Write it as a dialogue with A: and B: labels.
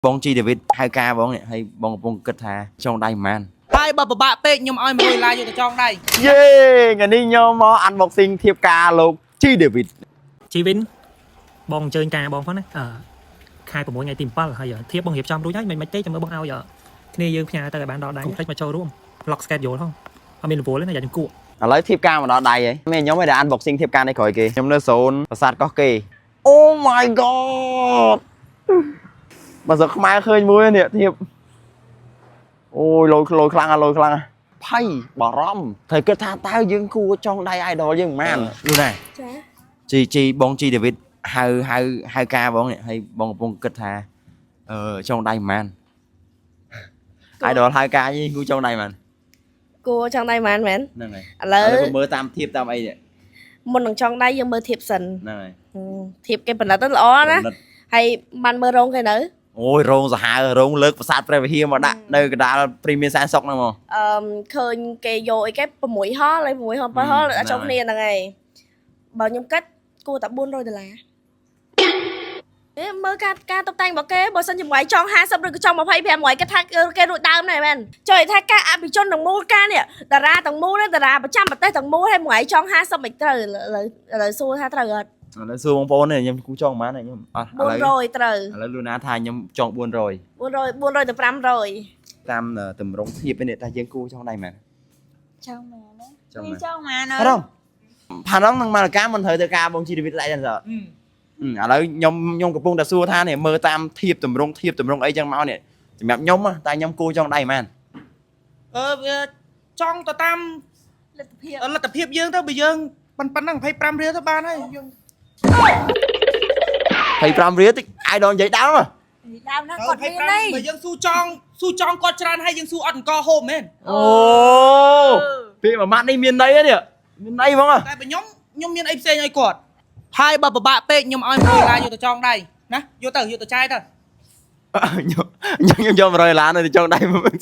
A: Bong chi David hai ca bong này hay bong kết thà trong đây man
B: hai bà bạ tệ nhưng mà ai mà la vô trong đây
A: yeah ngày đi nhau mò ăn bọc sinh thiệp ca luôn chi David
C: ជីវិនបងអញ្ជើញការបងផងណាខែ6ថ្ងៃទី7ហើយធៀបបងរៀបចំរួចហើយមិនទេចាំមើលបងឲ្យគ្នាយើងផ្ញើទៅឲ្យបានដល់ដៃផ្លេចមកចូលរួម lock schedule ផងអត់មានរវល់ទេណាយ៉ានឹងគួរ
A: ឥឡូវធៀបការមកដល់ដៃហើយមេខ្ញុំមិនដែល unboxing ធៀបការនេះក្រោយគេខ្ញុំនៅโซนប្រាសាទកោះកេ Oh my god បើសិនខ្មែរឃើញមួយនេះធៀបអូយលយខ្លាំងភ័យបារម្ភត្រូវគិតថាតើយើងគួរចង់ដៃ idol យើងមិនលូណាជីបងជី David ហៅការបងនេះហើយបងកំពុងគិតថាចង់ដៃមិន idol ហៅការយីគួរចង់ដៃមិន
D: គួរចង់ដៃមិនមែន
A: ហ្នឹងហើយ
D: ឥឡូវ
A: មើលតាមធៀបតាមអីនេះ
D: មុននឹងចង់ដៃយើងមើលធៀបសិន
A: ហ្នឹងហើយ
D: ធៀបគេផលិតទៅល្អណាហើយបានមើលរោងគេនៅ
A: អូយរោងសាហាវរោងលើកប្រាសាទព្រះវិហារមកដាក់នៅកណ្ដាលព្រីមៀរសែនសុកហ្នឹងមក
D: ឃើញគេយកអីគេ6ហលហើយ6ហល7ហលអាចចូលគ្នាហ្នឹងហើយបើខ្ញុំគិតគួរតែ$400មើលការតុបតែងរបស់គេបើសិនជាមួយចង់50ឬក៏ចង់25មួយគេថាគេរួចដើមដែរមែនចុយថាការអភិជនទាំងមូលការនេះតារាទាំងមូលតារាប្រចាំប្រទេសទាំងមូលហើយមួយចង់50មិនត្រូវឥឡូវសួរថាត្រូវអត់
A: ឥឡូវសួរបងប្អូននេះខ្ញុំគូចង់ប៉ុន្មានខ្ញុំអត់ឥឡូវ
D: 400ត្រូវ
A: ឥឡូវលូណាថាខ្ញុំចង់400
D: 400ទៅ500
A: តាមតម្រងធៀបនេះថាយើងគូចង់ដៃមែន
D: ចង់មែនណា
A: ចង់មែន
D: ចង់មែន
A: អត់ផានងនឹងមកការមិនត្រូវទៅការបងជីវិតដៃហ្នឹងសោះឥឡូវខ្ញុំកំពុងតែសួរថានេះមើលតាមធៀបតម្រងអីចឹងមកនេះសម្រាប់ខ្ញុំតែខ្ញុំគូចង់ដៃមែន
B: វាចង់ទៅតាម
D: លទ្ធភាព
B: លទ្ធភាពយើងទៅបើយើងប៉ុណ្ណឹង25រៀលទៅបានហើយយើង
A: 25រៀលតិច idol និយាយដើម
D: ដើមណាគាត់មានអី
B: បើយើងស៊ូចង់គាត់ច្រើនហើយយើងស៊ូអត់អង្គហូមមែន
A: អូពេលមួយម៉ាត់នេះមានន័យនេះមានន័យហ្មង
B: តែបើខ្ញុំមានអីផ្សេងឲ្យគាត់ហើយបើពិបាកពេកខ្ញុំឲ្យ$100យកទៅចងដៃណាយកទៅចាយទៅ
A: ខ្ញុំយក$100ទៅចង់ដៃមក